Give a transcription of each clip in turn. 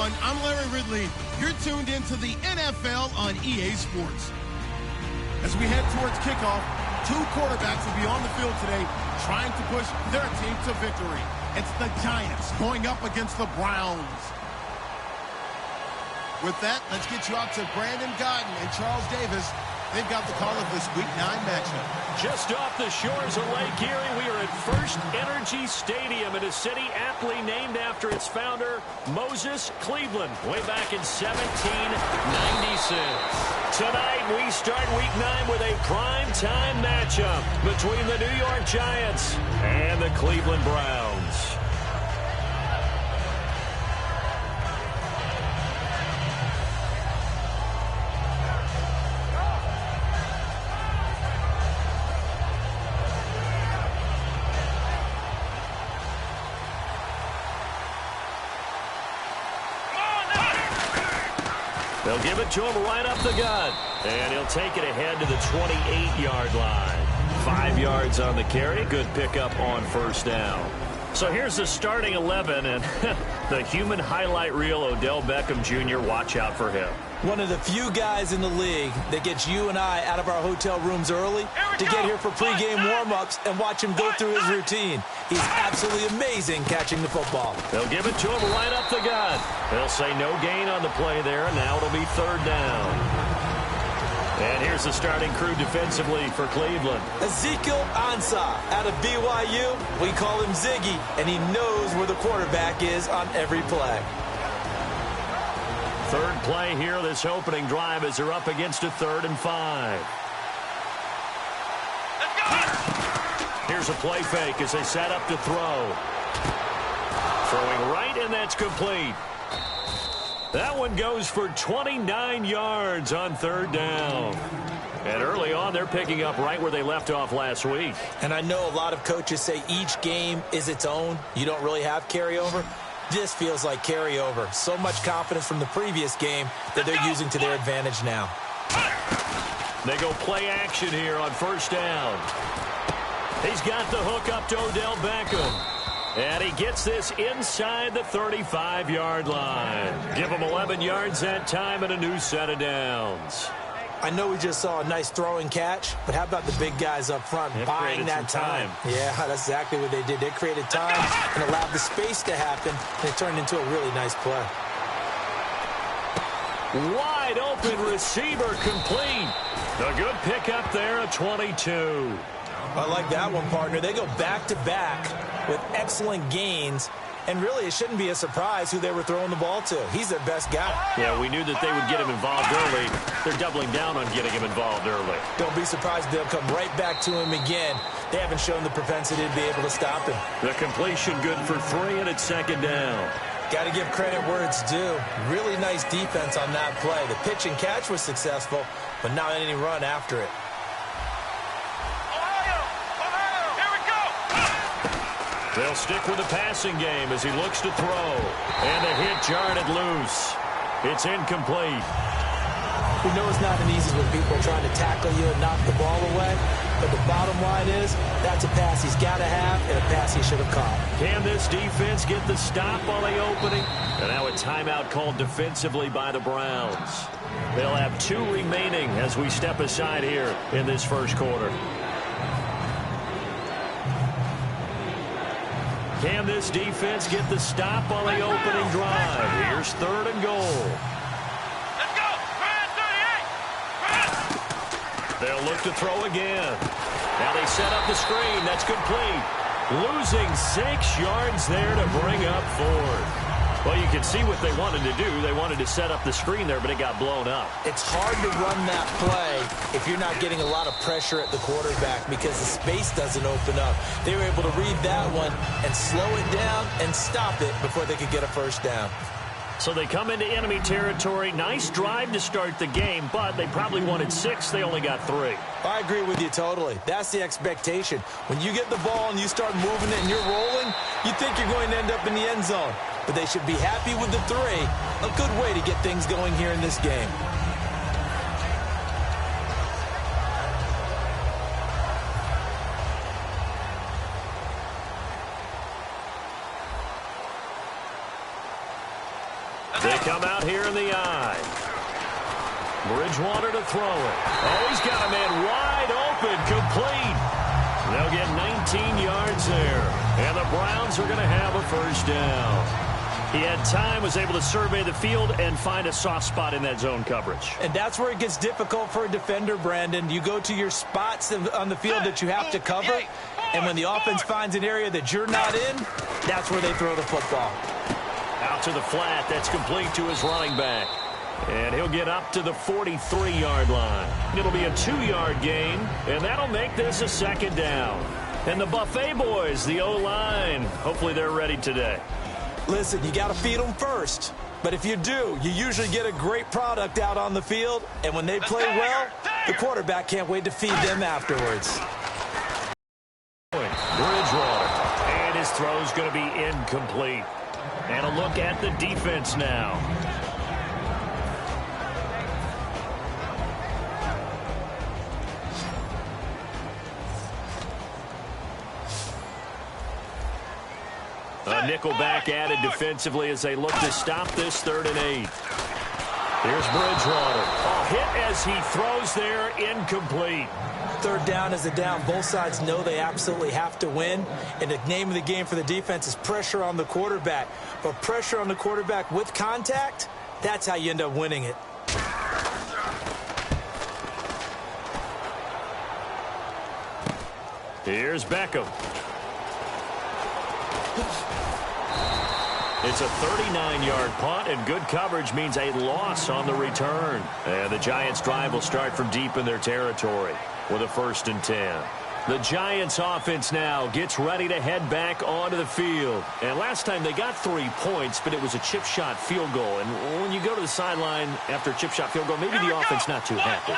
everyone. I'm Larry Ridley. You're tuned into the NFL on EA Sports. As we head towards kickoff, two quarterbacks will be on the field today trying to push their team to victory. It's the Giants going up against the Browns. With that, let's get you out to Brandon Gaudin and Charles Davis. They've got the call of this Week 9 matchup. Just off the shores of Lake Erie, we are at First Energy Stadium in a city aptly named after its founder, Moses Cleveland, way back in 1796. Tonight, we start Week 9 with a prime-time matchup between the New York Giants and the Cleveland Browns. They'll give it to him right up the gut. And he'll take it ahead to the 28-yard line. 5 yards on the carry. Good pickup on first down. So here's the starting 11, and the human highlight reel, Odell Beckham Jr., watch out for him. One of the few guys in the league that gets you and I out of our hotel rooms early to get here for pregame warm-ups and watch him go through his routine. He's absolutely amazing catching the football. They'll give it to him right up the gut. They'll say no gain on the play there. Now it'll be third down. And here's the starting crew defensively for Cleveland. Ezekiel Ansah out of BYU. We call him Ziggy, and he knows where the quarterback is on every play. Third play here, this opening drive, as they're up against a 3rd and 5. Let's go! Here's a play fake as they set up to throw. Throwing right, and that's complete. That one goes for 29 yards on 3rd down. And early on, they're picking up right where they left off last week. And I know a lot of coaches say each game is its own. You don't really have carryover. This feels like carryover. So much confidence from the previous game that they're using to their advantage now. They go play action here on first down. He's got the hook up to Odell Beckham. And he gets this inside the 35-yard line. Give him 11 yards that time and a new set of downs. I know we just saw a nice throwing catch, but how about the big guys up front buying that time? Yeah, that's exactly what they did. They created time and allowed the space to happen, and it turned into a really nice play. Wide open receiver complete. A good pickup there at 22. I like that one, partner. They go back-to-back with excellent gains. And really, it shouldn't be a surprise who they were throwing the ball to. He's their best guy. Yeah, we knew that they would get him involved early. They're doubling down on getting him involved early. Don't be surprised if they'll come right back to him again. They haven't shown the propensity to be able to stop him. The completion good for 3, and it's 2nd down. Got to give credit where it's due. Really nice defense on that play. The pitch and catch was successful, but not any run after it. They'll stick with the passing game as he looks to throw. And the hit jarred it loose. It's incomplete. We know it's not an easy when people are trying to tackle you and knock the ball away. But the bottom line is, that's a pass he's got to have and a pass he should have caught. Can this defense get the stop on the opening? And now a timeout called defensively by the Browns. They'll have 2 remaining as we step aside here in this first quarter. Can this defense get the stop on the opening drive? Here's 3rd and goal. Let's go! 38! They'll look to throw again. Now they set up the screen. That's complete. Losing 6 yards there to bring up 4th. Well, you can see what they wanted to do. They wanted to set up the screen there, but it got blown up. It's hard to run that play if you're not getting a lot of pressure at the quarterback because the space doesn't open up. They were able to read that one and slow it down and stop it before they could get a first down. So they come into enemy territory. Nice drive to start the game, but they probably wanted 6. They only got 3. I agree with you totally. That's the expectation. When you get the ball and you start moving it and you're rolling, you think you're going to end up in the end zone. But they should be happy with the 3. A good way to get things going here in this game. They come out here in the I. Bridgewater to throw it. Oh, he's got a man wide open, complete. They'll get 19 yards there. And the Browns are going to have a first down. He had time, was able to survey the field and find a soft spot in that zone coverage. And that's where it gets difficult for a defender, Brandon. You go to your spots on the field that you have to cover, and when the offense finds an area that you're not in, that's where they throw the football. Out to the flat. That's complete to his running back. And he'll get up to the 43-yard line. It'll be a 2-yard gain, and that'll make this a second down. And the Buffet boys, the O-line, hopefully they're ready today. Listen, you got to feed them first. But if you do, you usually get a great product out on the field. And when they play well, the quarterback can't wait to feed them afterwards. Bridgewater. And his throw's going to be incomplete. And a look at the defense now. A nickelback added defensively as they look to stop this 3rd and 8. Here's Bridgewater. A hit as he throws there, incomplete. 3rd down is a down. Both sides know they absolutely have to win. And the name of the game for the defense is pressure on the quarterback. But pressure on the quarterback with contact, that's how you end up winning it. Here's Beckham. It's a 39-yard punt, and good coverage means a loss on the return. And the Giants' drive will start from deep in their territory with a 1st and 10. The Giants' offense now gets ready to head back onto the field. And last time they got 3 points, but it was a chip shot field goal. And when you go to the sideline after a chip shot field goal, maybe the offense not too happy.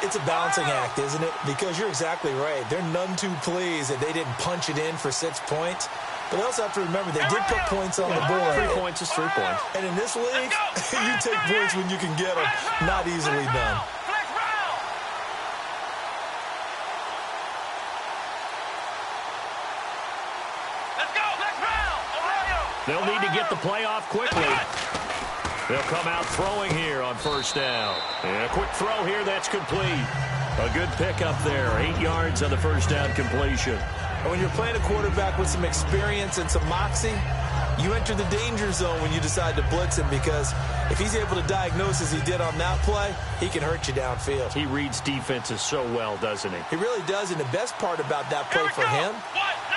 It's a balancing act, isn't it? Because you're exactly right. They're none too pleased that they didn't punch it in for 6 points. But they also have to remember they did put points on the board. 3 points is 3 points. And in this league, you take points when you can get them. Not easily done. They'll need to get the play off quickly. They'll come out throwing here on 1st down. And a quick throw here, that's complete. A good pickup there. 8 yards on the 1st down completion. And when you're playing a quarterback with some experience and some moxie, you enter the danger zone when you decide to blitz him, because if he's able to diagnose as he did on that play, he can hurt you downfield. He reads defenses so well, doesn't he? He really does, and the best part about that play for him,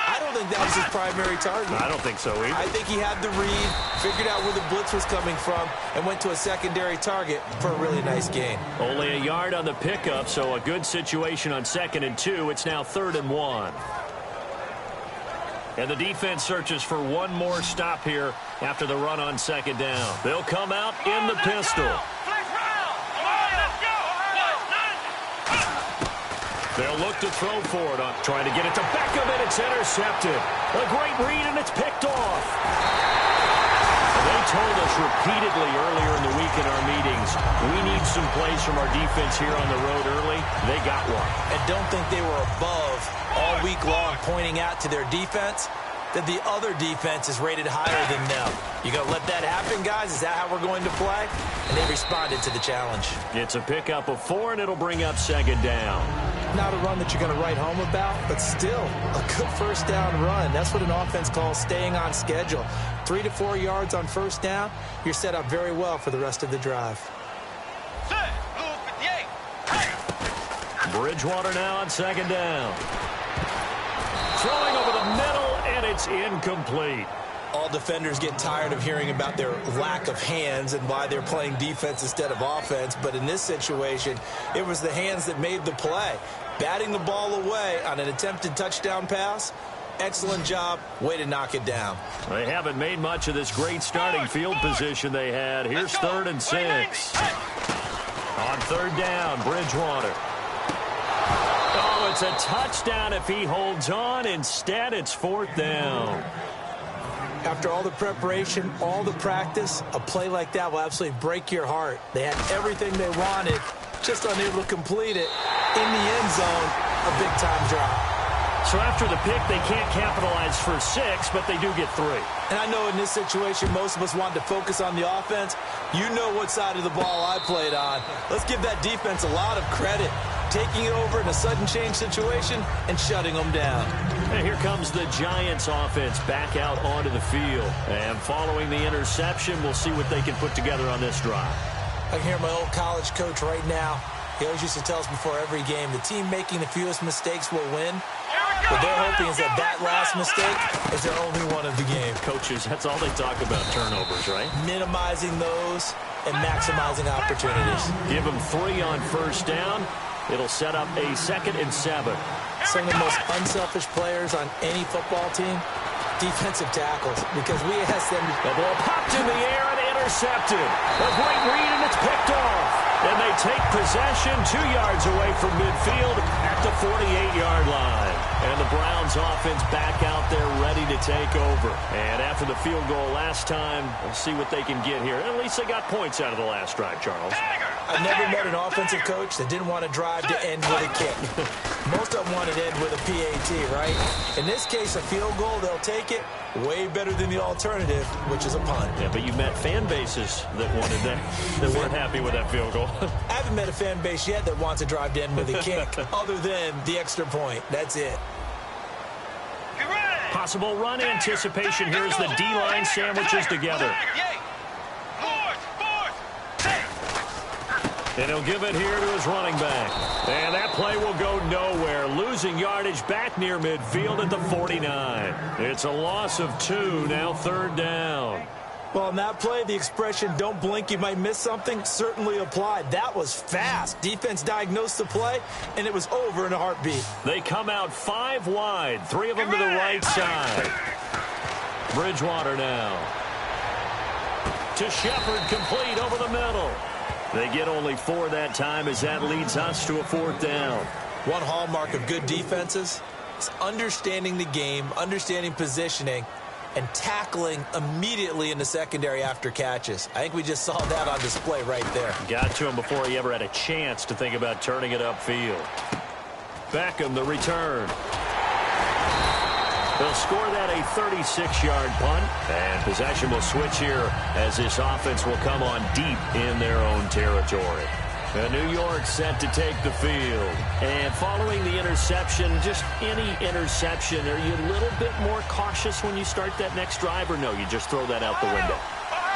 I don't think that was his primary target. I don't think so either. I think he had the read, figured out where the blitz was coming from, and went to a secondary target for a really nice gain. Only a yard on the pickup, so a good situation on 2nd and 2. It's now 3rd and 1. And the defense searches for one more stop here after the run on 2nd down. They'll come out in the pistol. They'll look to throw for it, trying to get it to Beckham, and it's intercepted. A great read, and it's picked off. They told us repeatedly earlier in the week in our meetings, we need some plays from our defense here on the road early. They got one. And don't think they were above all week long pointing out to their defense that the other defense is rated higher than them. You going to let that happen, guys? Is that how we're going to play? And they responded to the challenge. It's a pickup of 4, and it'll bring up 2nd down. Not a run that you're going to write home about, but still a good 1st down run. That's what an offense calls staying on schedule. 3 to 4 yards on 1st down, you're set up very well for the rest of the drive. Bridgewater now on 2nd down. Throwing over the middle, and it's incomplete. All defenders get tired of hearing about their lack of hands and why they're playing defense instead of offense. But in this situation, it was the hands that made the play. Batting the ball away on an attempted touchdown pass. Excellent job. Way to knock it down. They haven't made much of this great starting field position they had. Here's 3rd and 6. On 3rd down, Bridgewater. Oh, it's a touchdown if he holds on. Instead, it's 4th down. After all the preparation, all the practice, a play like that will absolutely break your heart. They had everything they wanted, just unable to complete it. In the end zone, a big-time drop. So after the pick, they can't capitalize for 6, but they do get 3. And I know in this situation, most of us want to focus on the offense. You know what side of the ball I played on. Let's give that defense a lot of credit, taking it over in a sudden change situation and shutting them down. And here comes the Giants offense back out onto the field. And following the interception, we'll see what they can put together on this drive. I can hear my old college coach right now. He always used to tell us before every game, the team making the fewest mistakes will win. What they're hoping is that last mistake is their only one of the game. Coaches, that's all they talk about, turnovers, right? Minimizing those and maximizing opportunities. Give them 3 on first down. It'll set up a 2nd and 7. Some of the most unselfish players on any football team, defensive tackles, because we ask them to... The ball popped in the air and intercepted. A great read, and it's picked off. And they take possession 2 yards away from midfield at the 48-yard line. And the Browns offense back out there ready to take over. And after the field goal last time, we'll see what they can get here. At least they got points out of the last drive, Charles. I've never met an offensive coach that didn't want to drive to end with a kick. Most of them want to end with a PAT, right? In this case, a field goal, they'll take it. Way better than the alternative, which is a punt. Yeah, but you met fan bases that wanted that, that weren't happy with that field goal. I haven't met a fan base yet that wants to drive to end with a kick, other than the extra point. That's it. Possible run anticipation here as the D-line sandwiches together. And he'll give it here to his running back. And that play will go nowhere. Losing yardage back near midfield at the 49. It's a loss of 2, now 3rd down. Well, in that play, the expression, don't blink, you might miss something, certainly applied. That was fast. Defense diagnosed the play, and it was over in a heartbeat. They come out 5 wide, 3 of them to the right side. Bridgewater now. To Shepard, complete over the middle. They get only 4 that time as that leads us to a 4th down. One hallmark of good defenses is understanding the game, understanding positioning, and tackling immediately in the secondary after catches. I think we just saw that on display right there. Got to him before he ever had a chance to think about turning it upfield. Beckham, the return. They'll score that a 36-yard punt, and possession will switch here as this offense will come on deep in their own territory. New York set to take the field. And following the interception, just any interception, are you a little bit more cautious when you start that next drive, or no, you just throw that out the window?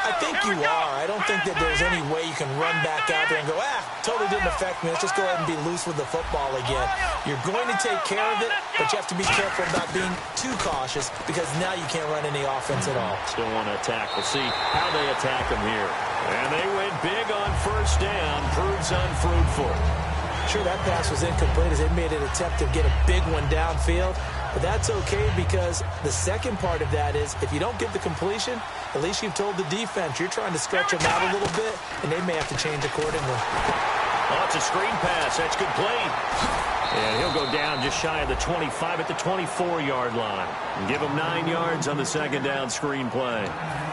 I think you are. I don't think that there's any way you can run back out there and go, totally didn't affect me. Let's just go ahead and be loose with the football again. You're going to take care of it, but you have to be careful about being too cautious because now you can't run any offense at all. Still want to attack. We'll see how they attack them here. And they went big on first down. Proves unfruitful. Sure, that pass was incomplete as they made an attempt to get a big one downfield. But that's okay because the second part of that is if you don't get the completion, at least you've told the defense you're trying to stretch them out a little bit, and they may have to change accordingly. Oh, it's a screen pass. That's complete. And he'll go down just shy of the 25 at the 24-yard line. And give him 9 yards on the second down screen play.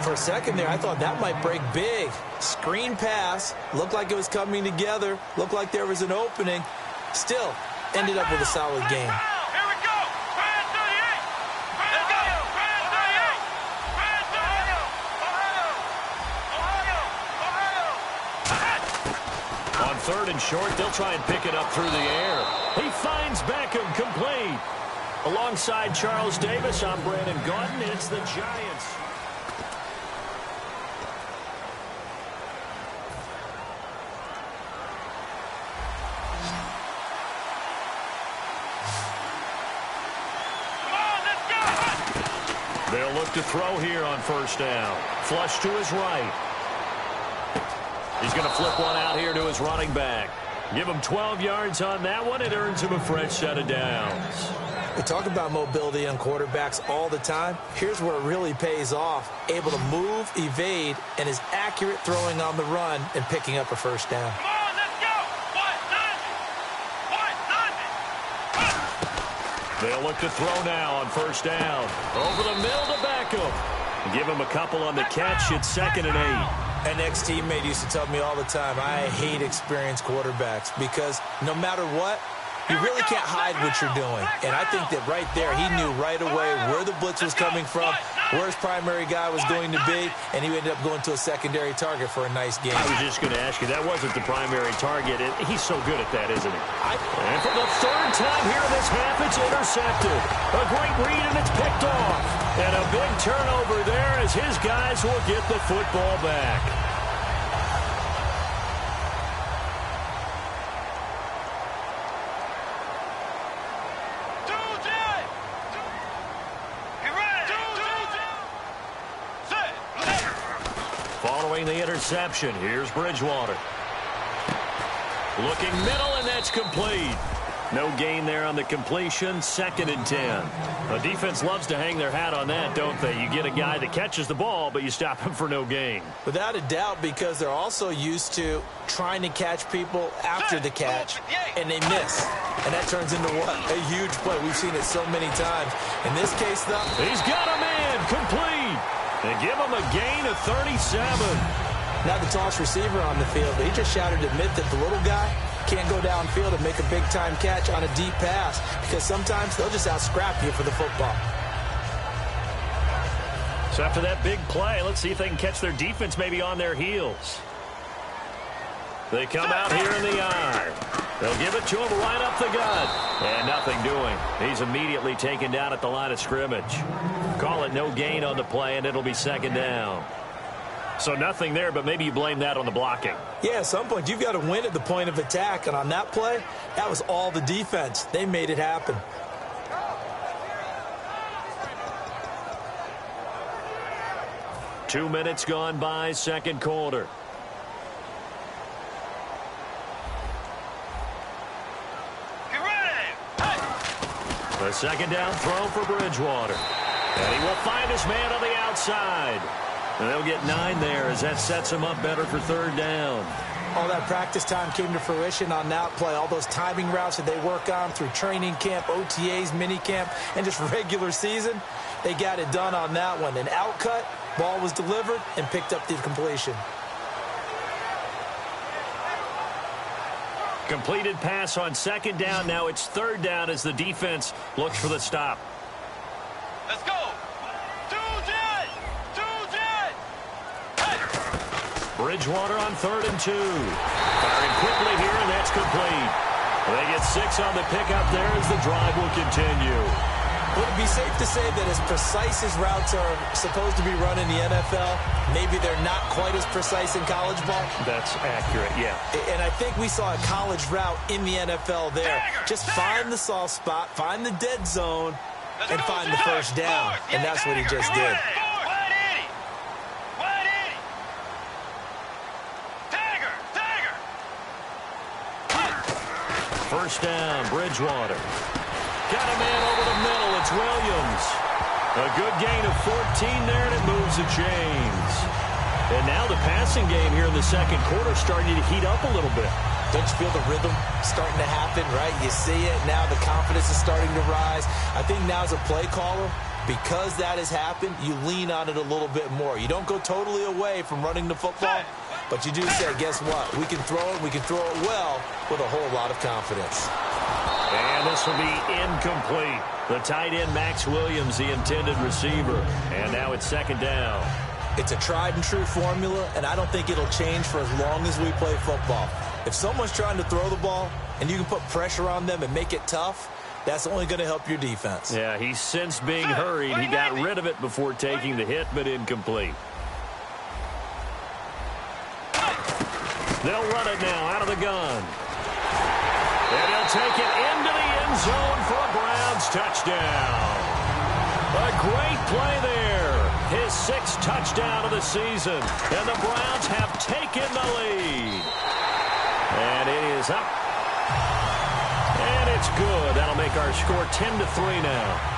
For a second there, I thought that might break big. Screen pass. Looked like it was coming together. Looked like there was an opening. Still, ended up with a solid game. On 3rd and short, they'll try and pick it up through the air. He finds Beckham, complete. Alongside Charles Davis, I'm Brandon Gaudin. It's the Giants. They'll look to throw here on first down. Flush to his right. He's going to flip one out here to his running back. Give him 12 yards on that one. It earns him a fresh set of downs. We talk about mobility on quarterbacks all the time. Here's where it really pays off. Able to move, evade, and is accurate throwing on the run and picking up a first down. Come on, let's go! They'll look to throw now on first down. Over the middle to Beckham. Give him a couple on the catch. It's 2nd and 8. An ex-teammate used to tell me all the time, I hate experienced quarterbacks because no matter what, You really can't hide what you're doing. And I think that right there, he knew right away where the blitz was coming from, where his primary guy was going to be, and he ended up going to a secondary target for a nice game. I was just going to ask you, that wasn't the primary target. He's so good at that, isn't he? And for the third time here this half, it's intercepted. A great read, and it's picked off. And a big turnover there as his guys will get the football back. Following the interception, here's Bridgewater. Looking middle, and that's complete. No gain there on the completion, 2nd and 10. The defense loves to hang their hat on that, don't they? You get a guy that catches the ball, but you stop him for no gain. Without a doubt, because they're also used to trying to catch people after the catch, and they miss. And that turns into what? A huge play. We've seen it so many times. In this case, though, he's got a man complete. They give him a gain of 37. Not the tallest receiver on the field, but he just shouted to admit that the little guy can't go downfield and make a big-time catch on a deep pass because sometimes they'll just out-scrap you for the football. So after that big play, let's see if they can catch their defense maybe on their heels. They come out here in the eye. They'll give it to him right up the gut. And nothing doing. He's immediately taken down at the line of scrimmage. Call it no gain on the play, and it'll be 2nd down. So nothing there, but maybe you blame that on the blocking. Yeah, at some point, you've got to win at the point of attack. And on that play, that was all the defense. They made it happen. Two minutes gone by, 2nd quarter. The 2nd down throw for Bridgewater. And he will find his man on the outside. And they'll get 9 there as that sets him up better for 3rd down. All that practice time came to fruition on that play. All those timing routes that they work on through training camp, OTAs, mini camp, and just regular season, they got it done on that one. An outcut, ball was delivered, and picked up the completion. Completed pass on 2nd down. Now it's 3rd down as the defense looks for the stop. Let's go. Bridgewater on 3rd and 2. Firing quickly here, and that's complete. They get 6 on the pickup there as the drive will continue. Would it be safe to say that as precise as routes are supposed to be run in the NFL, maybe they're not quite as precise in college ball? That's accurate, yeah. And I think we saw a college route in the NFL there. Just find the soft spot, find the dead zone, and find the 1st down. And that's what he just did. First down, Bridgewater. Got a man over the middle. It's Williams. A good gain of 14 there, and it moves the chains. And now the passing game here in the 2nd quarter starting to heat up a little bit. Don't you feel the rhythm starting to happen, right? You see it. Now the confidence is starting to rise. I think now as a play caller, because that has happened, you lean on it a little bit more. You don't go totally away from running the football, but you do say, guess what? We can throw it. We can throw it well with a whole lot of confidence. And this will be incomplete. The tight end, Max Williams, the intended receiver. And now it's 2nd down. It's a tried and true formula, and I don't think it'll change for as long as we play football. If someone's trying to throw the ball and you can put pressure on them and make it tough, that's only going to help your defense. Yeah, he's sensed being hurried. He got rid of it before taking the hit, but incomplete. They'll run it now out of the gun. And he'll take it into the end zone for a Browns touchdown. A great play there. His 6th touchdown of the season. And the Browns have taken the lead. And it is up. And it's good. That'll make our score 10-3 now.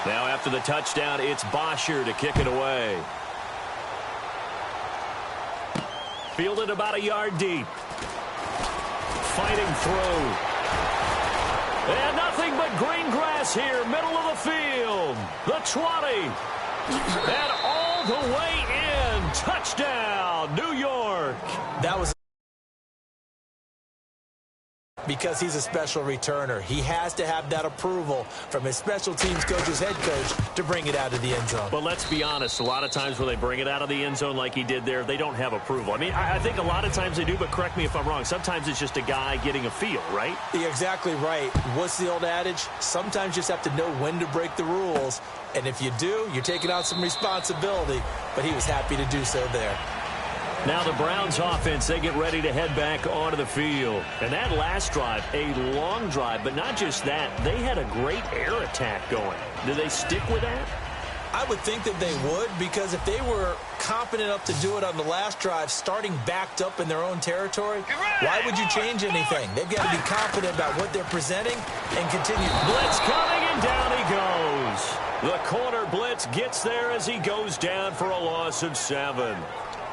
Now after the touchdown, it's Bosher to kick it away. Fielded about a yard deep. Fighting through. And nothing but green grass here, middle of the field. The 20. And all the way in. Touchdown, New York. That was because he's a special returner. He has to have that approval from his special teams coach's head coach to bring it out of the end zone. But let's be honest, a lot of times when they bring it out of the end zone like he did there, they don't have approval. I mean, I think a lot of times they do, but correct me if I'm wrong. Sometimes it's just a guy getting a feel, right? You're exactly right. What's the old adage? Sometimes you just have to know when to break the rules. And if you do, you're taking on some responsibility. But he was happy to do so there. Now the Browns offense, they get ready to head back onto the field. And that last drive, a long drive, but not just that, they had a great air attack going. Do they stick with that? I would think that they would, because if they were confident enough to do it on the last drive, starting backed up in their own territory, why would you change anything? They've got to be confident about what they're presenting and continue. Blitz coming, and down he goes. The corner blitz gets there as he goes down for a loss of 7.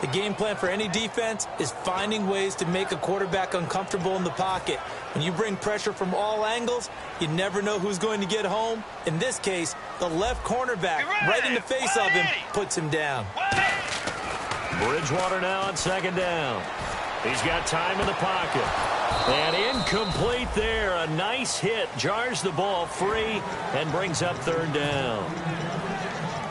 The game plan for any defense is finding ways to make a quarterback uncomfortable in the pocket. When you bring pressure from all angles, you never know who's going to get home. In this case, the left cornerback, right in the face of him, puts him down. Bridgewater now on 2nd down. He's got time in the pocket. And incomplete there. A nice hit. Jars the ball free and brings up 3rd down.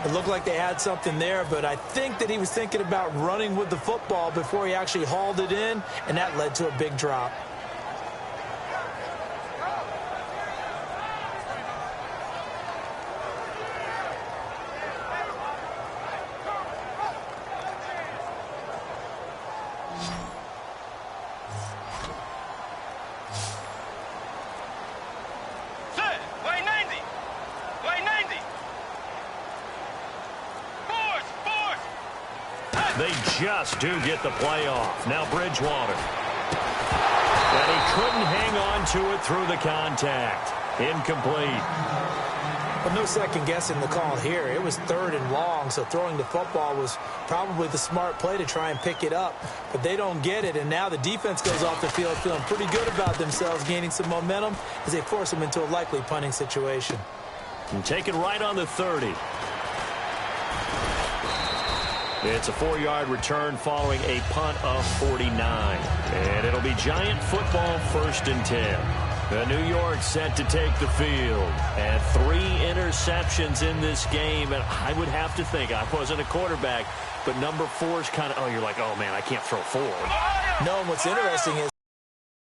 It looked like they had something there, but I think that he was thinking about running with the football before he actually hauled it in, and that led to a big drop. They just do get the play off. Now Bridgewater. And he couldn't hang on to it through the contact. Incomplete. But no second guessing the call here. It was 3rd and long, so throwing the football was probably the smart play to try and pick it up. But they don't get it, and now the defense goes off the field feeling pretty good about themselves, gaining some momentum as they force them into a likely punting situation. And taken right on the 30. It's a 4-yard return following a punt of 49. And it'll be Giant football 1st and 10. New York set to take the field. And 3 interceptions in this game. And I would have to think, I wasn't a quarterback, but number 4 is kind of, you're like, oh, man, I can't throw 4. No, and what's interesting is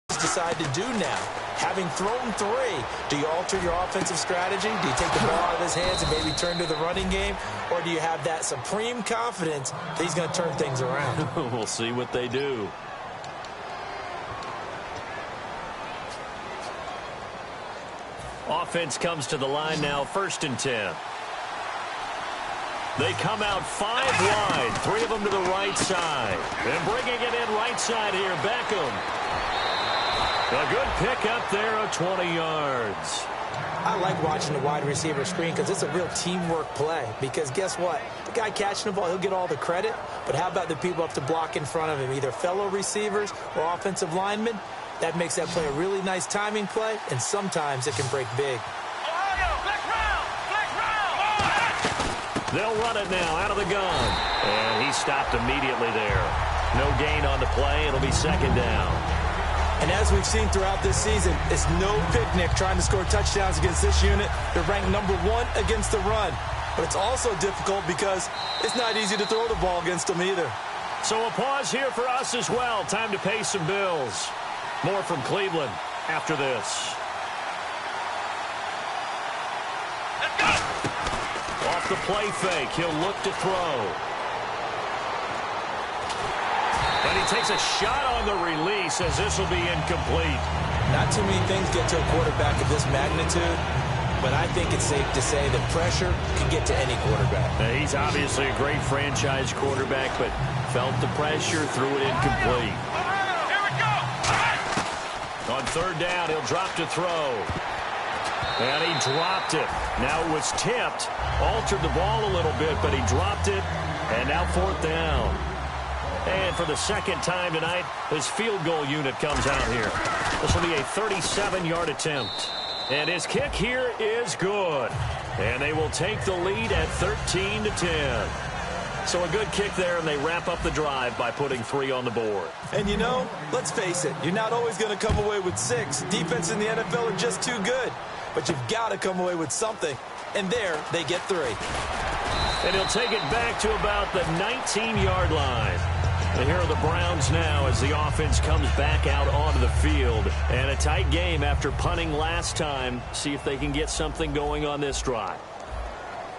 decide to do now. Having thrown 3, do you alter your offensive strategy? Do you take the ball out of his hands and maybe turn to the running game? Or do you have that supreme confidence that he's going to turn things around? We'll see what they do. Offense comes to the line now, 1st and 10. They come out 5 wide, 3 of them to the right side. And bringing it in right side here, Beckham. A good pick up there of 20 yards. I like watching the wide receiver screen because it's a real teamwork play. Because guess what? The guy catching the ball, he'll get all the credit. But how about the people up to block in front of him, either fellow receivers or offensive linemen? That makes that play a really nice timing play, and sometimes it can break big. They'll run it now out of the gun. And he stopped immediately there. No gain on the play. It'll be 2nd down. And as we've seen throughout this season, it's no picnic trying to score touchdowns against this unit. They're ranked number 1 against the run. But it's also difficult because it's not easy to throw the ball against them either. So a pause here for us as well. Time to pay some bills. More from Cleveland after this. Let's go! Off the play fake, he'll look to throw. And he takes a shot on the release as this will be incomplete. Not too many things get to a quarterback of this magnitude, but I think it's safe to say that pressure can get to any quarterback. Now, he's obviously a great franchise quarterback, but felt the pressure, threw it incomplete. Here we go! On 3rd down, he'll drop to throw. And he dropped it. Now it was tipped, altered the ball a little bit, but he dropped it, and now 4th down. And for the 2nd time tonight, his field goal unit comes out here. This will be a 37-yard attempt. And his kick here is good. And they will take the lead at 13-10. So a good kick there, and they wrap up the drive by putting 3 on the board. And you know, let's face it, you're not always going to come away with 6. Defense in the NFL are just too good. But you've got to come away with something. And there, they get 3. And he'll take it back to about the 19-yard line. And here are the Browns now as the offense comes back out onto the field. And a tight game after punting last time. See if they can get something going on this drive.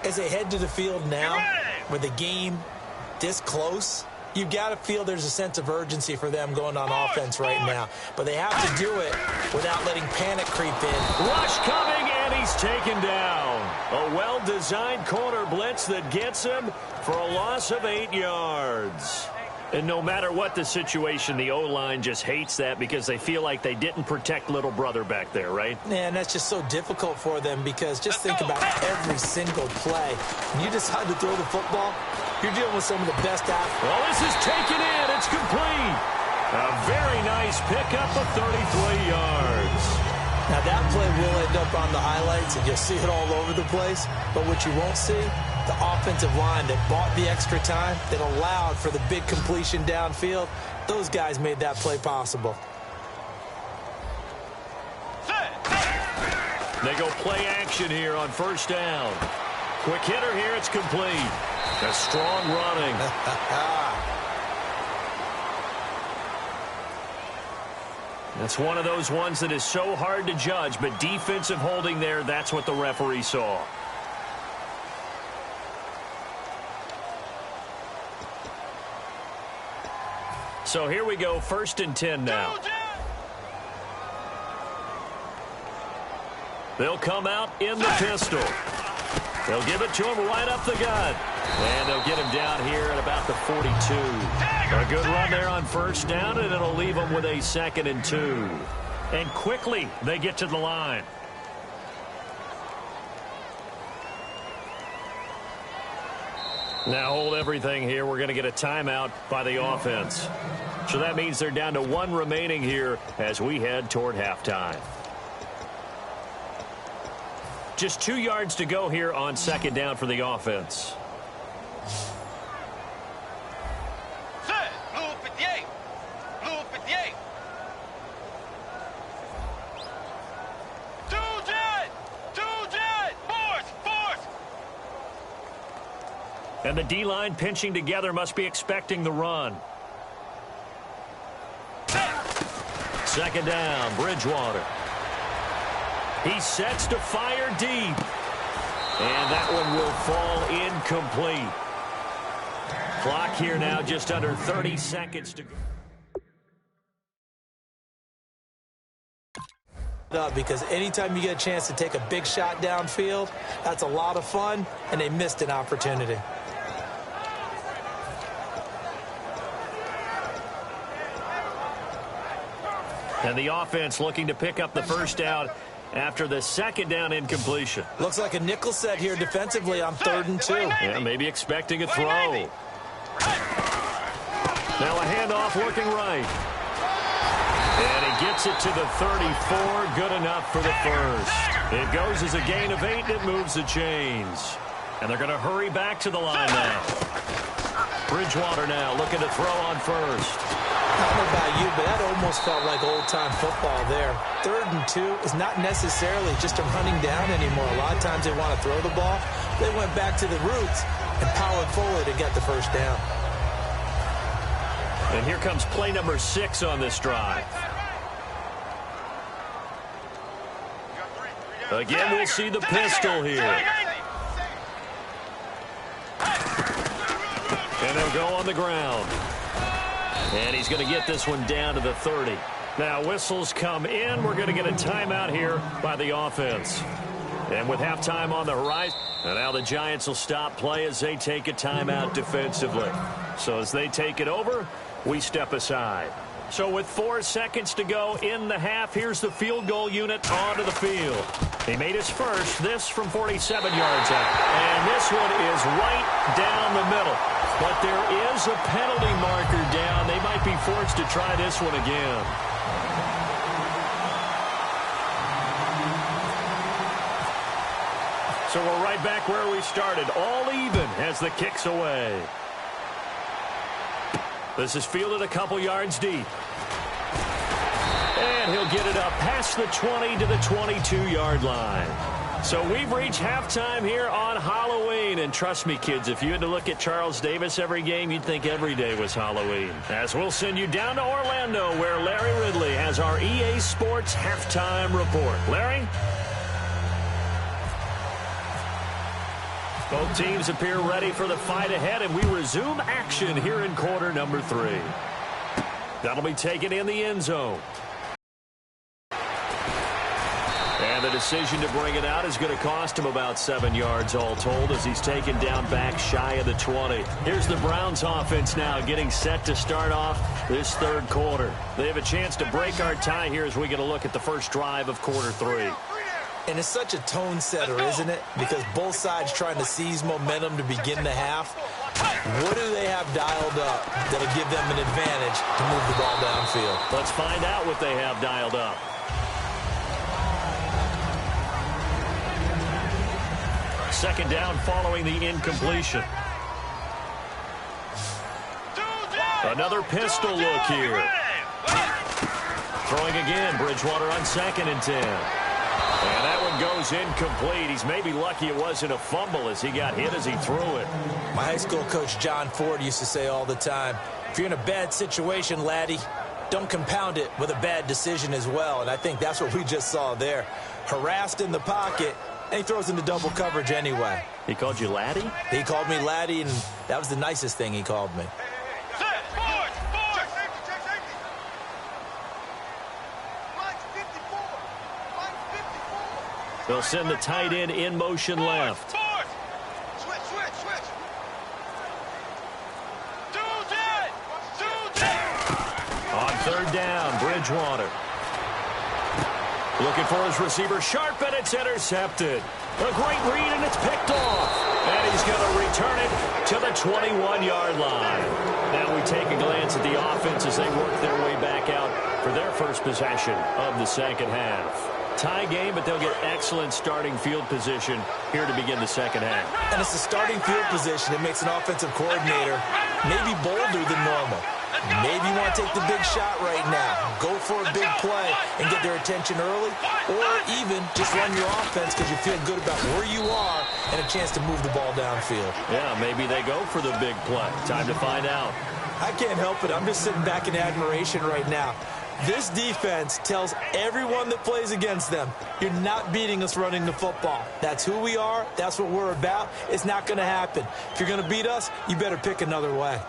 As they head to the field now, with the game this close, you've got to feel there's a sense of urgency for them going on offense right now. But they have to do it without letting panic creep in. Rush coming, and he's taken down. A well-designed corner blitz that gets him for a loss of 8 yards. And no matter what the situation, the O-line just hates that because they feel like they didn't protect little brother back there, right? Man, that's just so difficult for them because just think about every single play. When you decide to throw the football, you're dealing with some of the best athletes. Well, this is taken in. It's complete. A very nice pickup of 33 yards. Now, that play will end up on the highlights, and you'll see it all over the place. But what you won't see, the offensive line that bought the extra time, that allowed for the big completion downfield, those guys made that play possible. They go play action here on first down. Quick hitter here. It's complete. A strong running. That's one of those ones that is so hard to judge, but defensive holding there, that's what the referee saw. So here we go, 1st and 10 now. They'll come out in the pistol. They'll give it to him right up the gut. And they'll get him down here at about the 42. A good run there on first down, and it'll leave them with a 2nd and 2. And quickly, they get to the line. Now hold everything here. We're going to get a timeout by the offense. So that means they're down to 1 remaining here as we head toward halftime. Just 2 yards to go here on 2nd down for the offense. Blue 58. Blue 58. Two jet. Force. And the D-line pinching together must be expecting the run. 2nd down, Bridgewater. He sets to fire deep. And that one will fall incomplete. Clock here now just under 30 seconds to go. Because anytime you get a chance to take a big shot downfield, that's a lot of fun, and they missed an opportunity. And the offense looking to pick up the first down after the 2nd down incompletion. Looks like a nickel set here defensively on 3rd and 2. Yeah, maybe expecting a throw. Now a handoff working right. And he gets it to the 34. Good enough for the first. It goes as a gain of 8, and it moves the chains. And they're going to hurry back to the line now. Bridgewater now looking to throw on first. I don't know about you, but that almost felt like old-time football there. 3rd and 2 is not necessarily just a running down anymore. A lot of times they want to throw the ball. They went back to the roots and powered forward and got the first down. And here comes play number 6 on this drive. Again, we'll see the pistol here. And they'll go on the ground. And he's going to get this one down to the 30. Now whistles come in. We're going to get a timeout here by the offense. And with halftime on the horizon, and now the Giants will stop play as they take a timeout defensively. So as they take it over, we step aside. So with 4 seconds to go in the half, here's the field goal unit onto the field. He made his first, this from 47 yards out. And this one is right down the middle. But there is a penalty marker down. They might be forced to try this one again. So we're right back where we started. All even as the kick's away. This is fielded a couple yards deep. And he'll get it up past the 20 to the 22-yard line. So we've reached halftime here on Halloween. And trust me, kids, if you had to look at Charles Davis every game, you'd think every day was Halloween. As we'll send you down to Orlando, where Larry Ridley has our EA Sports halftime report. Larry? Both teams appear ready for the fight ahead, and we resume action here in quarter number 3. That'll be taken in the end zone. And the decision to bring it out is going to cost him about 7 yards all told as he's taken down back shy of the 20. Here's the Browns offense now getting set to start off this third quarter. They have a chance to break our tie here as we get a look at the first drive of quarter 3. And it's such a tone setter, isn't it? Because both sides trying to seize momentum to begin the half. What do they have dialed up that'll give them an advantage to move the ball downfield? Let's find out what they have dialed up. Second down following the incompletion. Another pistol look here. Throwing again, Bridgewater on 2nd and 10. And that one goes incomplete. He's maybe lucky it wasn't a fumble as he got hit as he threw it. My high school coach, John Ford, used to say all the time, if you're in a bad situation, laddie, don't compound it with a bad decision as well. And I think that's what we just saw there. Harassed in the pocket, and he throws into double coverage anyway. He called you laddie? He called me laddie, and that was the nicest thing he called me. They'll send the tight end in motion left. On third down, Bridgewater. Looking for his receiver, Sharp, and it's intercepted. A great read, and it's picked off. And he's going to return it to the 21-yard line. Now we take a glance at the offense as they work their way back out for their first possession of the second half. Tie game, but they'll get excellent starting field position here to begin the second half. And it's a starting field position that makes an offensive coordinator maybe bolder than normal. Maybe you want to take the big shot right now, go for a big play and get their attention early, or even just run your offense because you feel good about where you are and a chance to move the ball downfield. Yeah, maybe they go for the big play. Time to find out. I can't help it. I'm just sitting back in admiration right now. This defense tells everyone that plays against them, you're not beating us running the football. That's who we are. That's what we're about. It's not going to happen. If you're going to beat us, you better pick another way.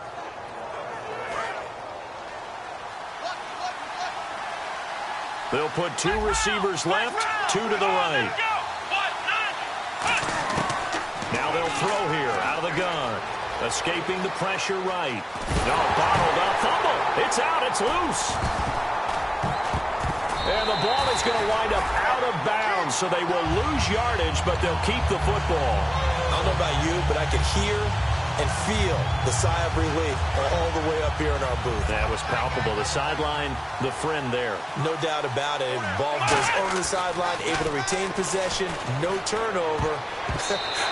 They'll put 2 receivers left, 2 to the right. Now they'll throw here out of the gun. Escaping the pressure right. No, bottled up. Fumble. It's out. It's loose. And the ball is going to wind up out of bounds, so they will lose yardage, but they'll keep the football. I don't know about you, but I could hear and feel the sigh of relief all the way up here in our booth. That was palpable. The sideline, the friend there. No doubt about it. Ball goes over the sideline, able to retain possession, no turnover.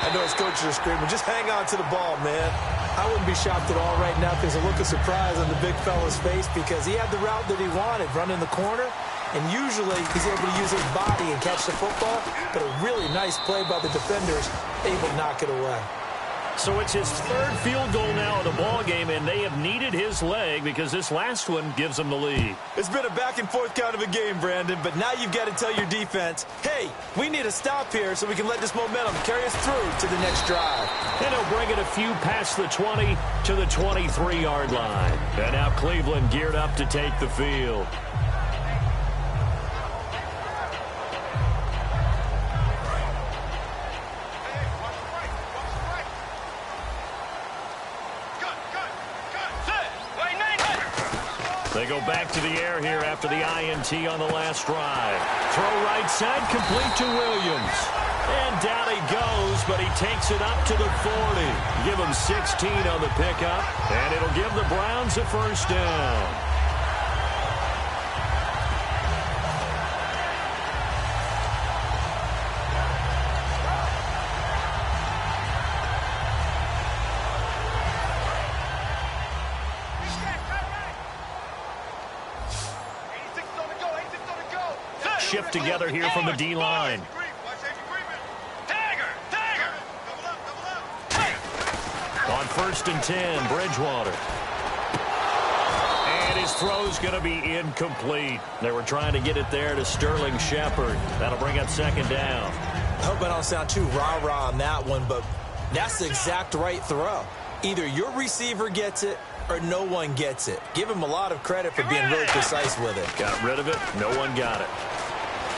I know his coaches are screaming, just hang on to the ball, man. I wouldn't be shocked at all right now because a look of surprise on the big fella's face because he had the route that he wanted, running the corner. And usually he's able to use his body and catch the football, but a really nice play by the defenders, able to knock it away. So it's his 3rd field goal now in the ball game, and they have needed his leg because this last one gives them the lead. It's been a back-and-forth kind of a game, Brandon, but now you've got to tell your defense, hey, we need to stop here so we can let this momentum carry us through to the next drive. And he'll bring it a few past the 20 to the 23-yard line. And now Cleveland geared up to take the field. They go back to the air here after the INT on the last drive. Throw right side, complete to Williams. And down he goes, but he takes it up to the 40. Give him 16 on the pickup, and it'll give the Browns a first down. shift together here from the D-line. On 1st and 10, Bridgewater. And his throw's going to be incomplete. They were trying to get it there to Sterling Shepard. That'll bring up 2nd down. I hope I don't sound too rah-rah on that one, but that's the exact right throw. Either your receiver gets it or no one gets it. Give him a lot of credit for being really precise with it. Got rid of it. No one got it.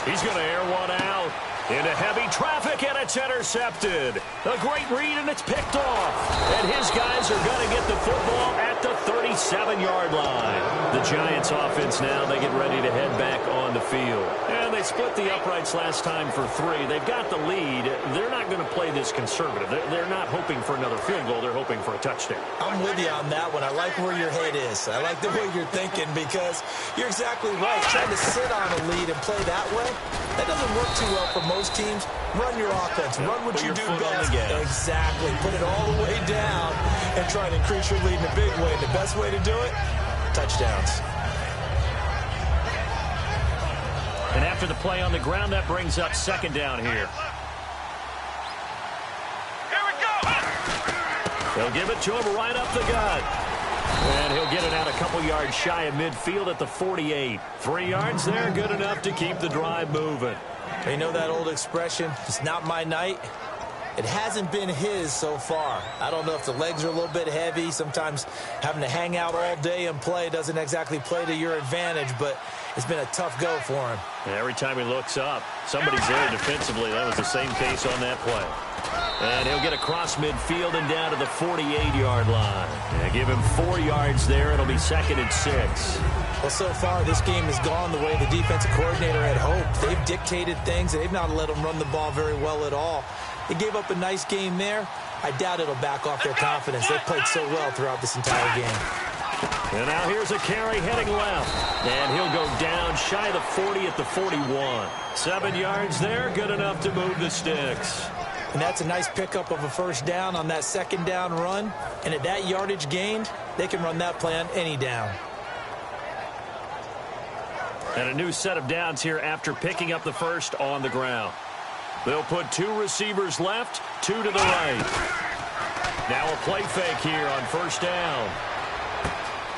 He's going to air one out into heavy traffic, and it's intercepted. A great read, and it's picked off. And his guys are going to get the football at the 37-yard line. The Giants offense now, they get ready to head back on the field. And they split the uprights last time for 3. They've got the lead. They're not going to play this conservative. They're not hoping for another field goal. They're hoping for a touchdown. I'm with you on that one. I like where your head is. I like the way you're thinking because you're exactly right. Trying to sit on a lead and play that way, that doesn't work too well for most teams. Run your offense. Run what you do best. Exactly. Put it all the way down and try to increase your lead in a big way. The best way to do it, touchdowns. And after the play on the ground, that brings up 2nd down here. Here we go. They'll give it to him right up the gut. And he'll get it out a couple yards shy of midfield at the 48. 3 yards there, good enough to keep the drive moving. You know that old expression, it's not my night? It hasn't been his so far. I don't know if the legs are a little bit heavy. Sometimes having to hang out all day and play doesn't exactly play to your advantage, but it's been a tough go for him. And every time he looks up, somebody's there defensively. That was the same case on that play. And he'll get across midfield and down to the 48-yard line. And give him 4 yards there. It'll be 2nd and 6. Well, so far, this game has gone the way the defensive coordinator had hoped. They've dictated things. They've not let them run the ball very well at all. They gave up a nice game there. I doubt it'll back off their confidence. They've played so well throughout this entire game. And now here's a carry heading left. And he'll go down shy of the 40 at the 41. 7 yards there, good enough to move the sticks. And that's a nice pickup of a 1st down on that 2nd down run. And at that yardage gained, they can run that play on any down. And a new set of downs here after picking up the 1st on the ground. They'll put 2 receivers left, 2 to the right. Now a play fake here on 1st down.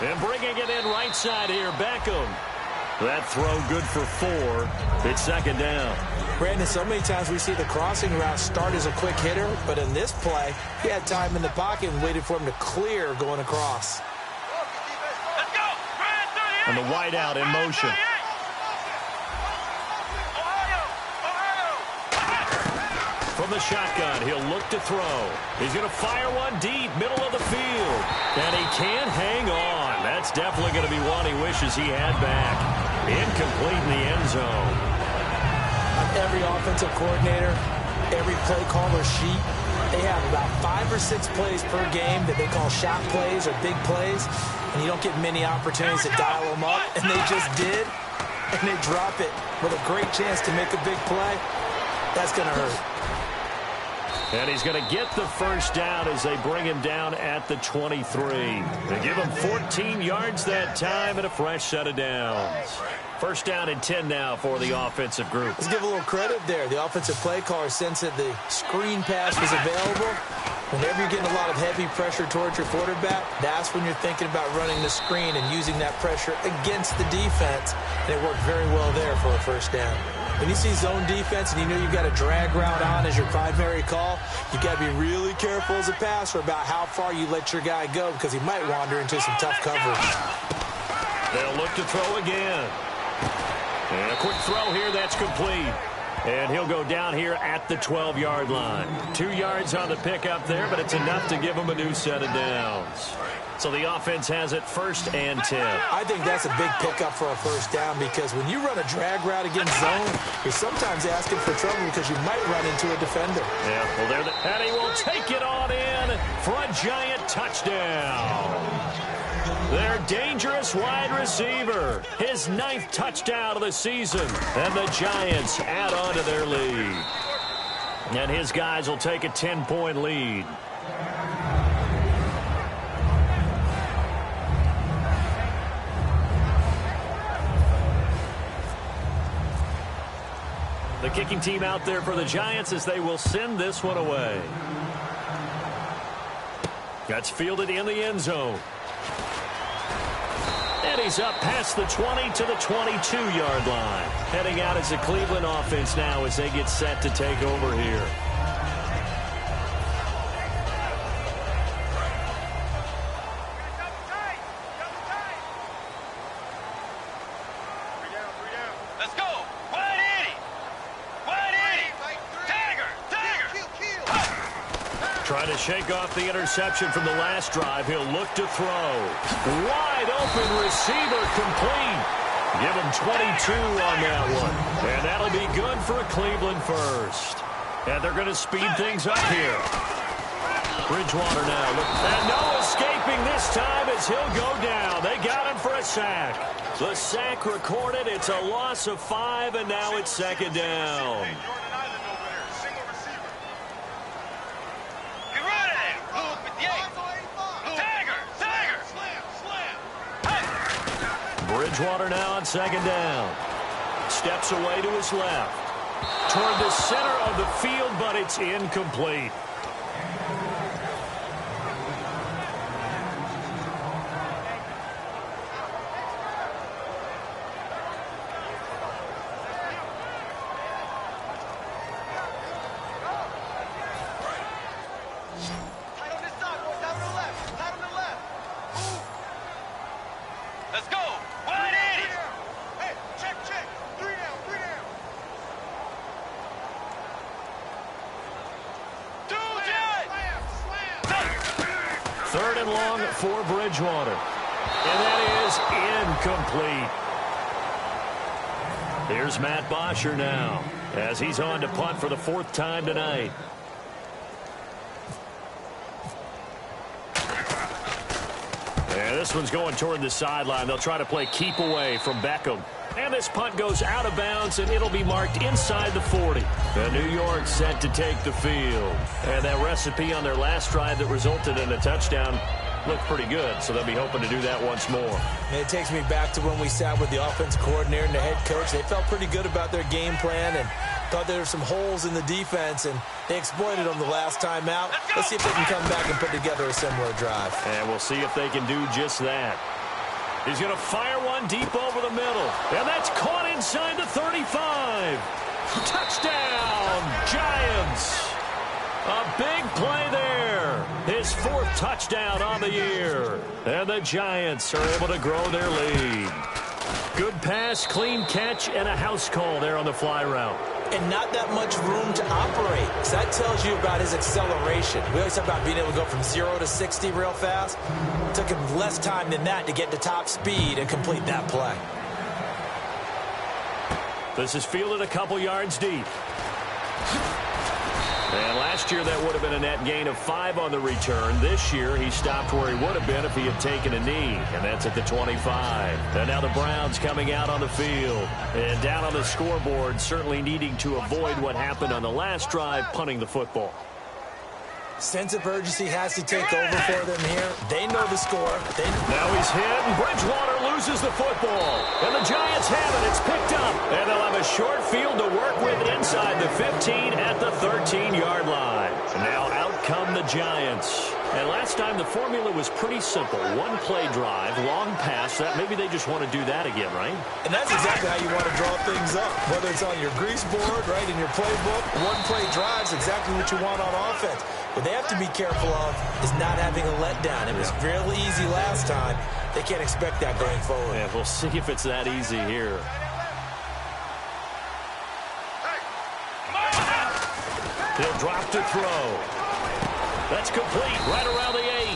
And bringing it in right side here, Beckham. That throw good for 4. It's 2nd down. Brandon, so many times we see the crossing route start as a quick hitter, but in this play, he had time in the pocket and waited for him to clear going across. Let's go. And the wide out in motion. From the shotgun, he'll look to throw. He's going to fire one deep, middle of the field. And he can't hang on. That's definitely going to be one he wishes he had back. Incomplete in the end zone. On every offensive coordinator, every play caller sheet, they have about 5 or 6 plays per game that they call shot plays or big plays. And you don't get many opportunities to dial them up. And they just did. And they drop it with a great chance to make a big play. That's going to hurt. And he's going to get the 1st down as they bring him down at the 23. They give him 14 yards that time and a fresh set of downs. 1st down and 10 now for the offensive group. Let's give a little credit there. The offensive play caller sensed that the screen pass was available. Whenever you're getting a lot of heavy pressure towards your quarterback, that's when you're thinking about running the screen and using that pressure against the defense. And it worked very well there for a 1st down. When you see zone defense and you know you've got a drag route on as your primary call, you got to be really careful as a passer about how far you let your guy go because he might wander into some tough coverage. They'll look to throw again. And a quick throw here that's complete. And he'll go down here at the 12-yard line. 2 yards on the pickup there, but it's enough to give him a new set of downs. So the offense has it 1st and 10. I think that's a big pickup for a 1st down because when you run a drag route against zone, you're sometimes asking for trouble because you might run into a defender. Yeah, well, there, and he will take it on in for a giant touchdown. Their dangerous wide receiver, his 9th touchdown of the season, and the Giants add on to their lead. And his guys will take a 10-point lead. The kicking team out there for the Giants as they will send this one away. That's fielded in the end zone. And he's up past the 20 to the 22-yard line. Heading out as a Cleveland offense now as they get set to take over here. Let's go. 180. 180. Tiger. Trying to shake off the interception from the last drive. He'll look to throw. Wide open receiver complete. Give him 22 on that one. And that'll be good for a Cleveland first. And they're going to speed things up here. Bridgewater now. And no escaping this time as he'll go down. They got him for a sack. The sack recorded. It's a loss of 5, and now it's second down. Bridgewater now on second down. Steps away to his left. Toward the center of the field, but it's incomplete. Let's go. 180. Hey, check. 3 down. 2 Giants. Third and long for Bridgewater. And that is incomplete. Here's Matt Bosher now as he's on to punt for the 4th time tonight. And this one's going toward the sideline. They'll try to play keep away from Beckham. And this punt goes out of bounds, and it'll be marked inside the 40. And New York set to take the field. And that recipe on their last drive that resulted in a touchdown looked pretty good, so they'll be hoping to do that once more. And it takes me back to when we sat with the offense coordinator and the head coach. They felt pretty good about their game plan and thought there were some holes in the defense, and they exploited them the last time out. Let's see if they can come back and put together a similar drive. And we'll see if they can do just that. He's going to fire one deep over the middle. And that's caught inside the 35. Touchdown, Giants. A big play there. His 4th touchdown on the year. And the Giants are able to grow their lead. Good pass, clean catch, and a house call there on the fly route. And not that much room to operate. So that tells you about his acceleration. We always talk about being able to go from 0 to 60 real fast. It took him less time than that to get to top speed and complete that play. This is fielded a couple yards deep. And last year that would have been a net gain of 5 on the return. This year he stopped where he would have been if he had taken a knee. And that's at the 25. And now the Browns coming out on the field. And down on the scoreboard, certainly needing to avoid what happened on the last drive, punting the football. Sense of urgency has to take over for them here. They know the score. Now he's hit, and Bridgewater loses the football. And the Giants have it. It's picked up. And they'll have a short field to work with inside the 15 at the 13-yard line. Now out come the Giants. And last time the formula was pretty simple. 1-play drive, long pass. That maybe they just want to do that again, right? And that's exactly how you want to draw things up. Whether it's on your grease board, right, in your playbook, 1-play drive's exactly what you want on offense. What they have to be careful of is not having a letdown. It was real easy last time. They can't expect that going forward. Yeah, we'll see if it's that easy here. He'll drop to throw. That's complete right around the 8.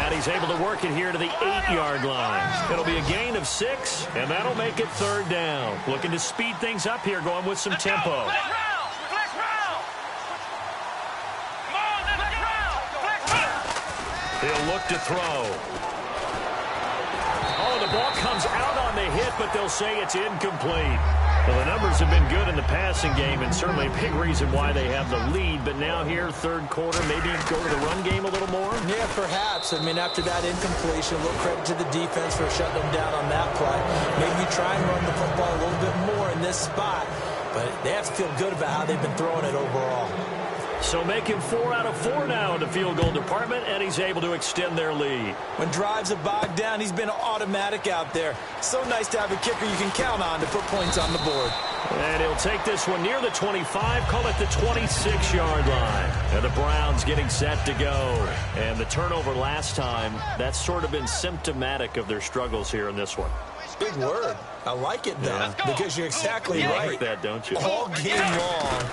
And he's able to work it here to the 8-yard line. It'll be a gain of 6, and that'll make it 3rd down. Looking to speed things up here, going with some tempo. He'll look to throw. Oh, the ball comes out on the hit, but they'll say it's incomplete. Well, the numbers have been good in the passing game, and certainly a big reason why they have the lead. But now here, 3rd quarter, maybe go to the run game a little more? Yeah, perhaps. I mean, after that incompletion, a little credit to the defense for shutting them down on that play. Maybe try and run the football a little bit more in this spot. but they have to feel good about how they've been throwing it overall. So making 4 out of 4 now in the field goal department, and he's able to extend their lead. When drives are bogged down, he's been automatic out there. So nice to have a kicker you can count on to put points on the board. And he'll take this one near the 25, call it the 26-yard line. And the Browns getting set to go. And the turnover last time, that's sort of been symptomatic of their struggles here in this one. Big word. I like it, though, because you're exactly right. You like that, don't you? All game long,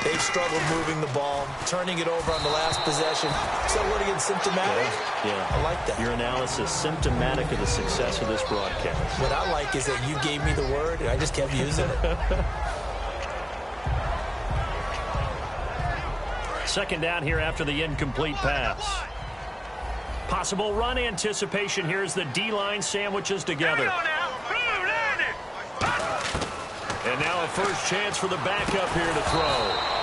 they've struggled moving the ball, turning it over on the last possession. So what again, symptomatic? Yeah. I like that. Your analysis, symptomatic of the success of this broadcast. What I like is that you gave me the word, and I just kept using it. Second down here after the incomplete pass. Possible run anticipation here as the D-line sandwiches together. And now a first chance for the backup here to throw.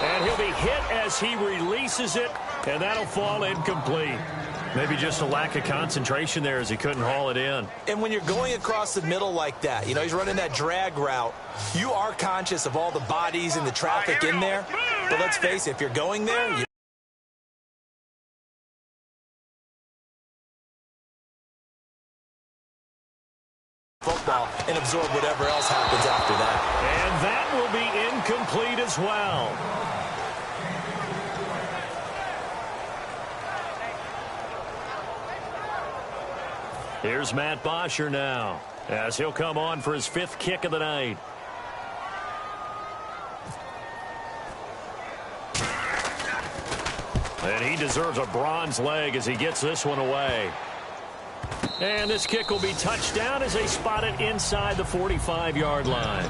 And he'll be hit as he releases it, and that'll fall incomplete. Maybe just a lack of concentration there as he couldn't haul it in. And when you're going across the middle like that, you know, he's running that drag route, you are conscious of all the bodies and the traffic in there. But let's face it, if you're going there, you football and absorb whatever else happens after that. And that will be incomplete as well. Here's Matt Bosher now as he'll come on for his 5th kick of the night. And he deserves a bronze leg as he gets this one away. And this kick will be touched down as they spot it inside the 45-yard line.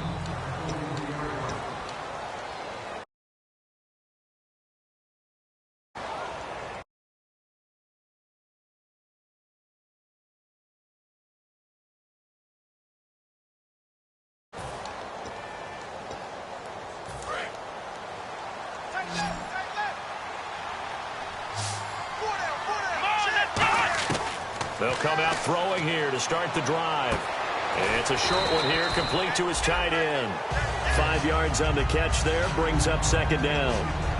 They'll come out throwing here to start the drive. And it's a short one here, complete to his tight end. 5 yards on the catch there, brings up second down.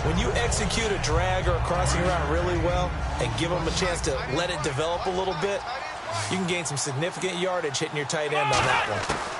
When you execute a drag or a crossing route really well and give them a chance to let it develop a little bit, you can gain some significant yardage hitting your tight end on that one.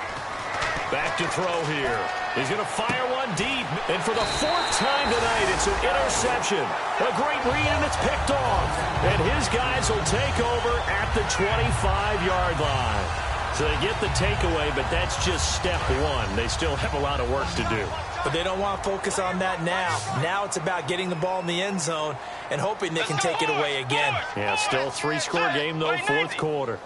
Back to throw here. He's going to fire one deep. And for the 4th time tonight, it's an interception. A great read, and it's picked off. And his guys will take over at the 25-yard line. So they get the takeaway, but that's just step one. They still have a lot of work to do. But they don't want to focus on that now. Now it's about getting the ball in the end zone and hoping they can take it away again. Yeah, still 3-score game, though, 4th quarter.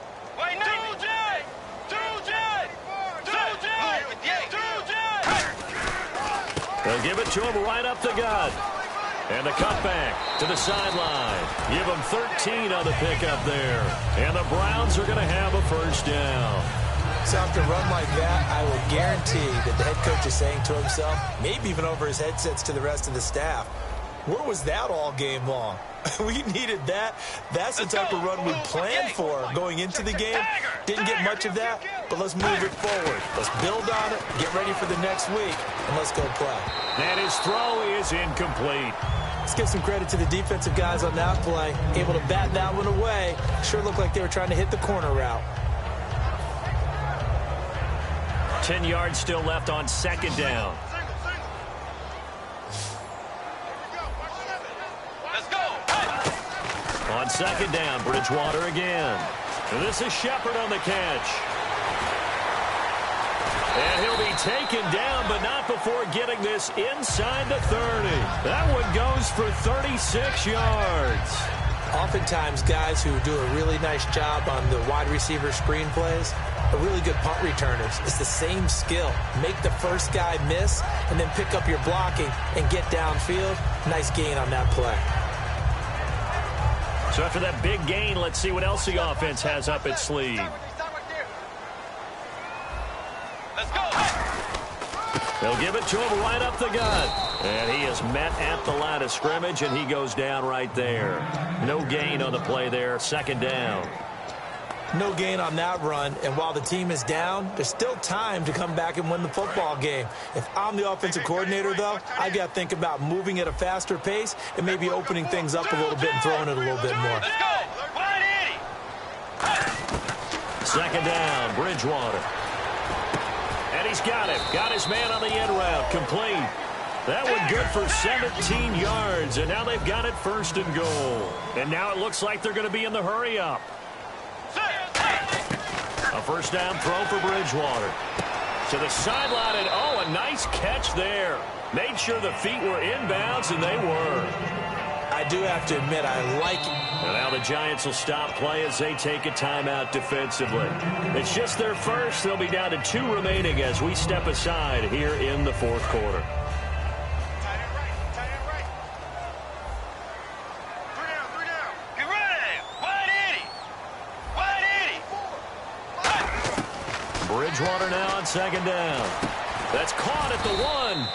They'll give it to him right up the gut. And the cutback to the sideline. Give him 13 on the pickup there. And the Browns are going to have a first down. So after a run like that, I will guarantee that the head coach is saying to himself, maybe even over his headsets to the rest of the staff, where was that all game long? We needed that. That's the type of run we planned for going into the game. Didn't get much of that, but let's move it forward. Let's build on it, get ready for the next week, and let's go play. And his throw is incomplete. Let's give some credit to the defensive guys on that play. Able to bat that one away. Sure looked like they were trying to hit the corner route. 10 yards still left on second down. On second down, Bridgewater again. And this is Shepard on the catch. And he'll be taken down, but not before getting this inside the 30. That one goes for 36 yards. Oftentimes, guys who do a really nice job on the wide receiver screen plays are really good punt returners. It's the same skill. Make the first guy miss, and then pick up your blocking and get downfield. Nice gain on that play. So after that big gain, let's see what else the offense has up its sleeve. Let's go. They'll give it to him right up the gut. And he is met at the line of scrimmage, and he goes down right there. No gain on the play there, second down. No gain on that run, and while the team is down, there's still time to come back and win the football game. If I'm the offensive coordinator, though, I got to think about moving at a faster pace and maybe opening things up a little bit and throwing it a little bit more. Let's go. Second down, Bridgewater. And he's got it. Got his man on the end route. Complete. That one good for 17 yards, and now they've got it first and goal. And now it looks like they're going to be in the hurry-up. A first down throw for Bridgewater. To the sideline, and oh, a nice catch there. Made sure the feet were inbounds, and they were. I do have to admit, I like it. And now the Giants will stop play as they take a timeout defensively. It's just their first. They'll be down to 2 remaining as we step aside here in the fourth quarter. Bridgewater now on second down. That's caught at the 1.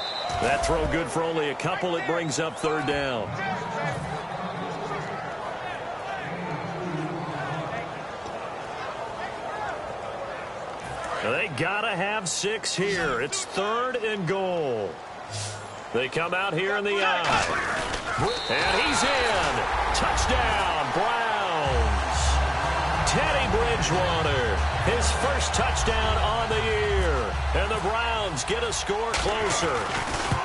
That throw good for only a couple. It brings up third down. They gotta have 6 here. It's third and goal. They come out here in the eye. And he's in. Touchdown, Browns. Teddy Bridgewater, his first touchdown on the year. And the Browns get a score closer.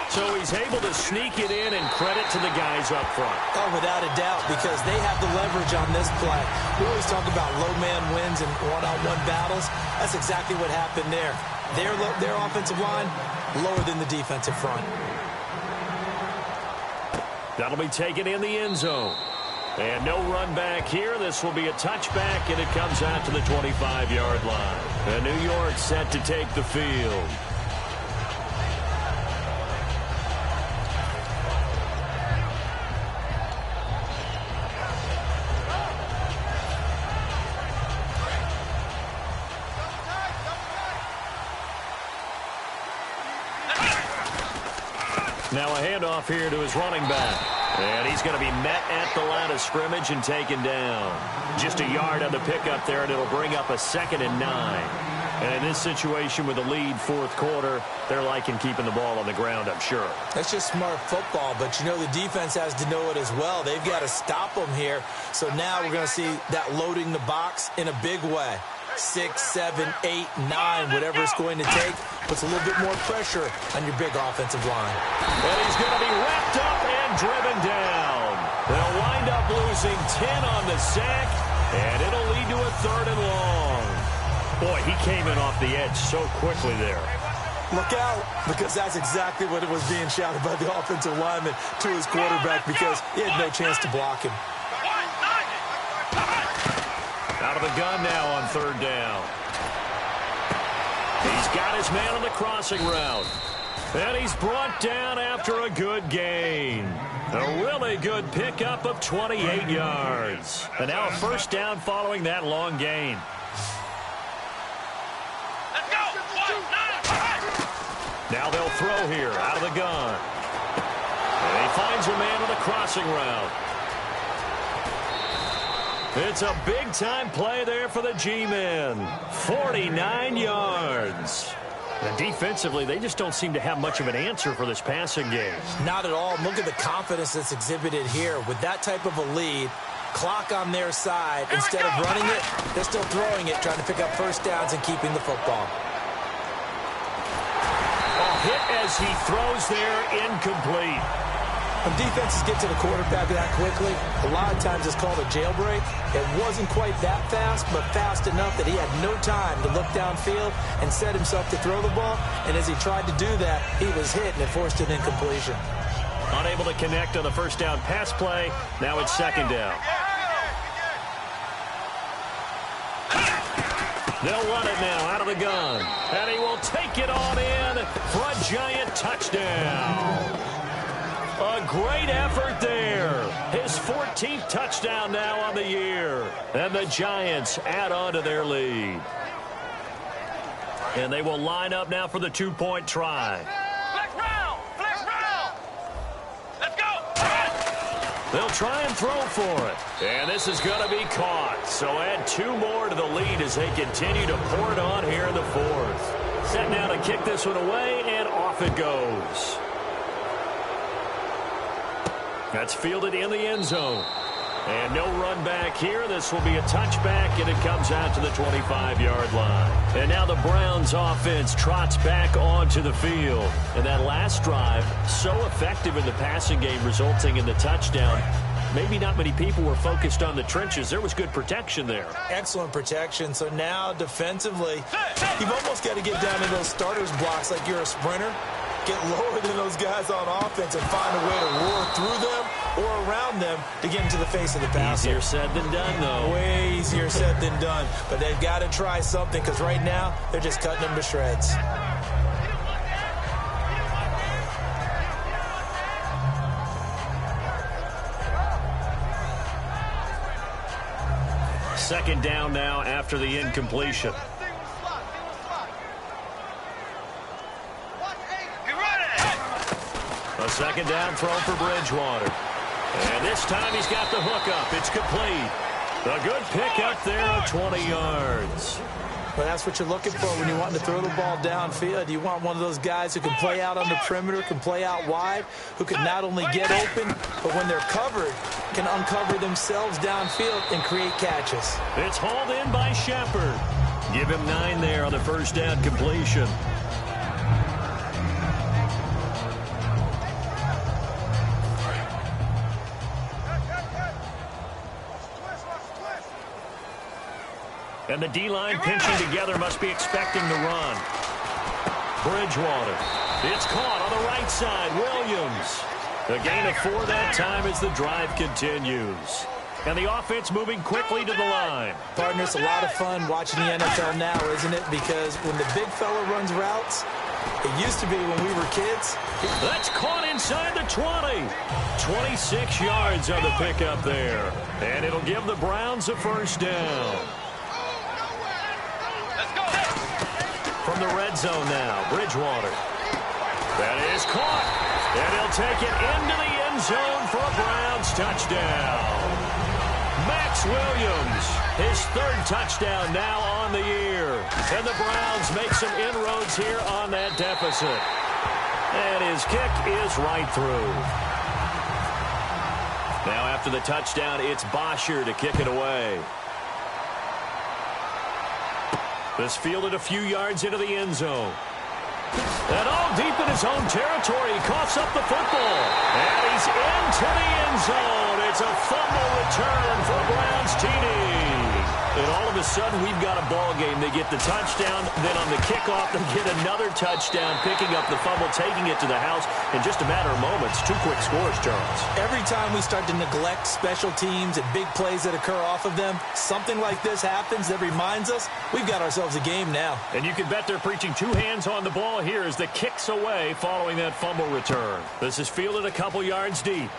So he's able to sneak it in, and credit to the guys up front. Oh, without a doubt, because they have the leverage on this play. We always talk about low man wins and one-on-one battles. That's exactly what happened there. Their offensive line, lower than the defensive front. That'll be taken in the end zone. And no run back here. This will be a touchback, and it comes out to the 25-yard line. And New York set to take the field. Now a handoff here to his running back. And he's going to be met at the line of scrimmage and taken down. Just a yard on the pickup there, and it'll bring up a 2nd and 9. And in this situation with the lead fourth quarter, they're liking keeping the ball on the ground, I'm sure. That's just smart football, but you know the defense has to know it as well. They've got to stop them here. So now we're going to see that loading the box in a big way. 6, 7, 8, 9, whatever it's going to take, puts a little bit more pressure on your big offensive line. And he's going to be wrapped up and driven down. They'll wind up losing 10 on the sack, and it'll lead to a 3rd and long. Boy, he came in off the edge so quickly there. Look out, because that's exactly what it was being shouted by the offensive lineman to his quarterback, because he had no chance to block him. Out of the gun now on 3rd down. He's got his man on the crossing route. And he's brought down after a good gain. A really good pickup of 28 yards. And now a first down following that long gain. Let's go. 1, 9, 5. Now they'll throw here out of the gun. And he finds a man on the crossing route. It's a big-time play there for the G-men. 49 yards. And defensively, they just don't seem to have much of an answer for this passing game. Not at all. Look at the confidence that's exhibited here. With that type of a lead, clock on their side, instead of running it, they're still throwing it, trying to pick up first downs and keeping the football. A hit as he throws there, incomplete. When defenses get to the quarterback that quickly, a lot of times it's called a jailbreak. It wasn't quite that fast, but fast enough that he had no time to look downfield and set himself to throw the ball. And as he tried to do that, he was hit, and it forced an incompletion. Unable to connect on the first down pass play. Now it's 2nd down. They'll run it now out of the gun. And he will take it on in for a giant touchdown. A great effort there. His 14th touchdown now on the year. And the Giants add on to their lead. And they will line up now for the 2-point try. Flex round. Flex round. Let's go. They'll try and throw for it. And this is going to be caught. So add 2 more to the lead as they continue to pour it on here in the 4th. Set now to kick this one away, and off it goes. That's fielded in the end zone. And no run back here. This will be a touchback, and it comes out to the 25-yard line. And now the Browns offense trots back onto the field. And that last drive, so effective in the passing game, resulting in the touchdown. Maybe not many people were focused on the trenches. There was good protection there. Excellent protection. So now defensively, you've almost got to get down to those starters blocks like you're a sprinter. Get lower than those guys on offense and find a way to roar through them or around them to get into the face of the passer. Easier said than done, though. Way easier said than done. But they've got to try something because right now they're just cutting them to shreds. Second down now after the incompletion. A second down throw for Bridgewater. And this time he's got the hook up. It's complete. A good pick up there of 20 yards. Well, that's what you're looking for when you want to throw the ball downfield. You want one of those guys who can play out on the perimeter, can play out wide, who can not only get open, but when they're covered, can uncover themselves downfield and create catches. It's hauled in by Shepard. Give him 9 there on the first down completion. And the D-line pinching together must be expecting the run. Bridgewater. It's caught on the right side. Williams. A gain of 4 that time as the drive continues. And the offense moving quickly to the line. Partner, it's a lot of fun watching the NFL now, isn't it? Because when the big fella runs routes, it used to be when we were kids. That's caught inside the 20. 26 yards on the pickup there. And it'll give the Browns a first down. From the red zone now, Bridgewater. That is caught. And he'll take it into the end zone for a Browns touchdown. Max Williams, his 3rd touchdown now on the year. And the Browns make some inroads here on that deficit. And his kick is right through. Now after the touchdown, it's Bosher to kick it away. This fielded a few yards into the end zone. And all deep in his own territory, he coughs up the football. And he's into the end zone. It's a fumble return for Browns TD. And all of a sudden, we've got a ball game. They get the touchdown, then on the kickoff, they get another touchdown, picking up the fumble, taking it to the house in just a matter of moments. 2 quick scores, Charles. Every time we start to neglect special teams and big plays that occur off of them, something like this happens that reminds us we've got ourselves a game now. And you can bet they're preaching 2 hands on the ball here as the kick's away following that fumble return. This is fielded a couple yards deep.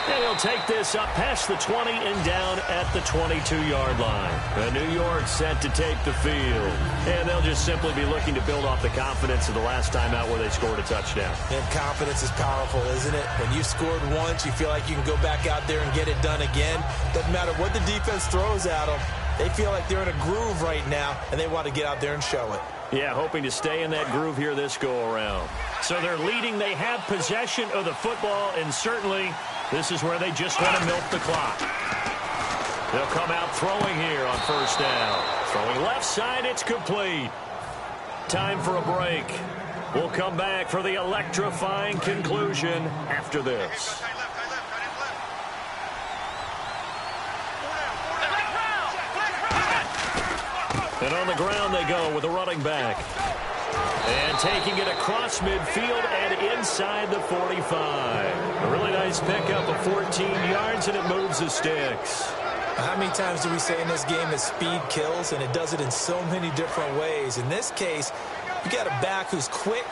And he'll take this up past the 20 and down at the 22-yard line. And New York set to take the field. And they'll just simply be looking to build off the confidence of the last time out where they scored a touchdown. And confidence is powerful, isn't it? When you've scored once, you feel like you can go back out there and get it done again. Doesn't matter what the defense throws at them. They feel like they're in a groove right now, and they want to get out there and show it. Yeah, hoping to stay in that groove here this go-around. So they're leading. They have possession of the football, and certainly this is where they just want to milk the clock. They'll come out throwing here on first down. Throwing left side, it's complete. Time for a break. We'll come back for the electrifying conclusion after this. And on the ground they go with a running back. And taking it across midfield and inside the 45. A really nice pickup of 14 yards, and it moves the sticks. How many times do we say in this game that speed kills, and it does it in so many different ways? In this case, you got a back who's quick,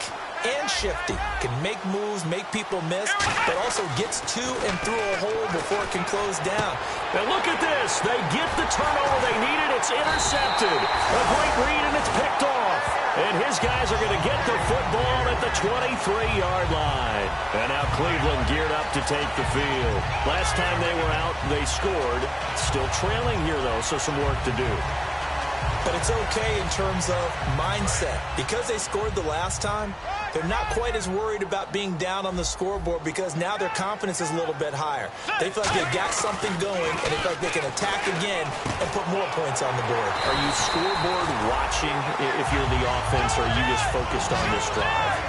and shifty. Can make moves, make people miss, but also gets to and through a hole before it can close down. And look at this. They get the turnover they needed. It's intercepted. A great read, and it's picked off. And his guys are going to get the football at the 23-yard line. And now Cleveland geared up to take the field. Last time they were out, they scored. Still trailing here, though, so some work to do. But it's okay in terms of mindset. Because they scored the last time, they're not quite as worried about being down on the scoreboard because now their confidence is a little bit higher. They feel like they've got something going, and they feel like they can attack again and put more points on the board. Are you scoreboard watching if you're the offense, or are you just focused on this drive?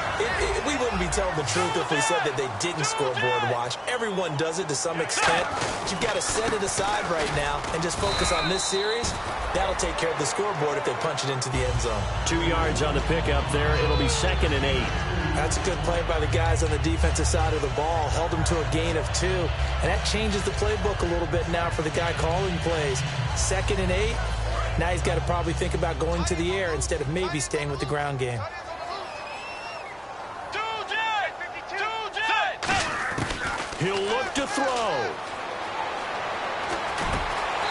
We wouldn't be telling the truth if we said that they didn't scoreboard watch. Everyone does it to some extent, but you've got to set it aside right now and just focus on this series. That'll take care of the scoreboard if they punch it into the end zone. 2 yards on the pickup there. It'll be 2nd and 8. That's a good play by the guys on the defensive side of the ball. Held them to a gain of 2. And that changes the playbook a little bit now for the guy calling plays. 2nd and 8. Now he's got to probably think about going to the air instead of maybe staying with the ground game. He'll look to throw.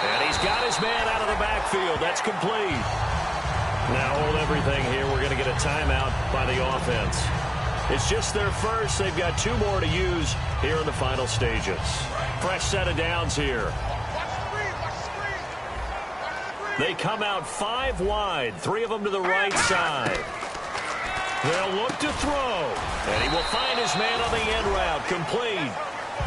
And he's got his man out of the backfield. That's complete. Now hold everything here. We're going to get a timeout by the offense. It's just their first. They've got 2 more to use here in the final stages. Fresh set of downs here. They come out 5 wide. 3 of them to the right side. They'll look to throw. And he will find his man on the end route. Complete.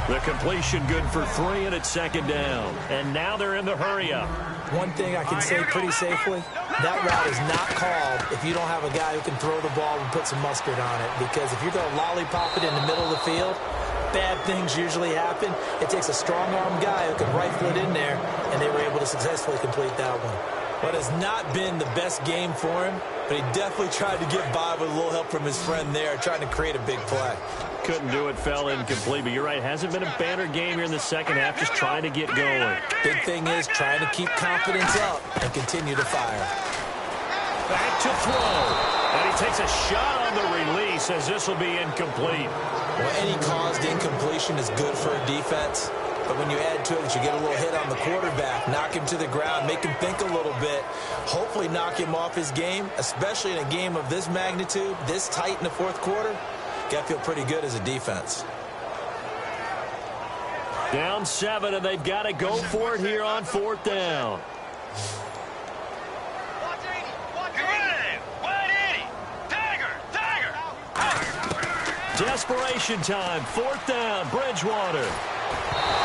The completion good for 3, and it's 2nd down. And now they're in the hurry-up. One thing I can say pretty safely, that route is not called if you don't have a guy who can throw the ball and put some mustard on it. Because if you're going to lollipop it in the middle of the field, bad things usually happen. It takes a strong-arm guy who can rifle it in there, and they were able to successfully complete that one. But it's not been the best game for him, but he definitely tried to get by with a little help from his friend there, trying to create a big play. Couldn't do it, fell incomplete, but you're right, hasn't been a banner game here in the second half, just trying to get going. Big thing is trying to keep confidence up and continue to fire. Back to throw, and he takes a shot on the release as this will be incomplete. Well, any caused incompletion is good for a defense. But when you add to it, you get a little hit on the quarterback, knock him to the ground, make him think a little bit, hopefully knock him off his game, especially in a game of this magnitude, this tight in the fourth quarter. Got to feel pretty good as a defense. Down 7, and they've got to go for it here on 4th down. Desperation time, 4th down, Bridgewater.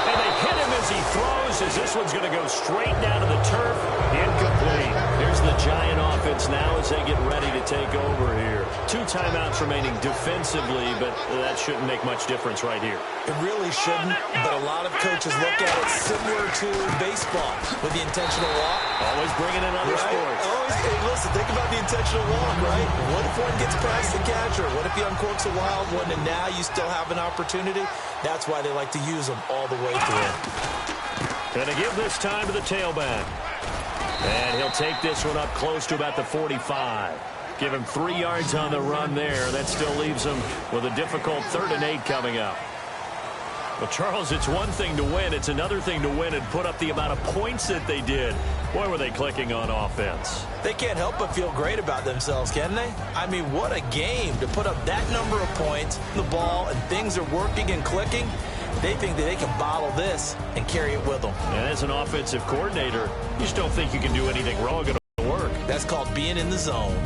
And they hit him as he throws, as this one's going to go straight down to the turf. Incomplete. Here's the Giant offense now as they get ready to take over here. 2 timeouts remaining defensively, but that shouldn't make much difference right here. It really shouldn't, but a lot of coaches look at it similar to baseball with the intentional walk. Always bringing in other sports. Always, hey, listen, think about the intentional walk, right? What if one gets past the catcher? What if he uncorks a wild one and now you still have an opportunity? That's why they like to use them all the way through. Going to give this time to the tailback. And he'll take this one up close to about the 45. Give him 3 yards on the run there. That still leaves him with a difficult 3rd and 8 coming up. Well, Charles, it's one thing to win. It's another thing to win and put up the amount of points that they did. Boy, were they clicking on offense. They can't help but feel great about themselves, can they? I mean, what a game to put up that number of points, the ball, and things are working and clicking. They think that they can bottle this and carry it with them. And as an offensive coordinator, you just don't think you can do anything wrong. It'll work. That's called being in the zone.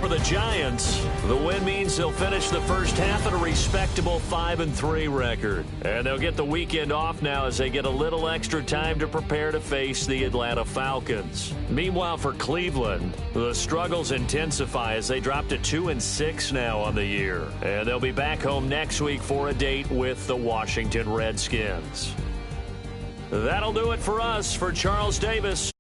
For the Giants, the win means they'll finish the first half at a respectable 5-3 record. And they'll get the weekend off now as they get a little extra time to prepare to face the Atlanta Falcons. Meanwhile, for Cleveland, the struggles intensify as they drop to 2-6 now on the year. And they'll be back home next week for a date with the Washington Redskins. That'll do it for us. For Charles Davis,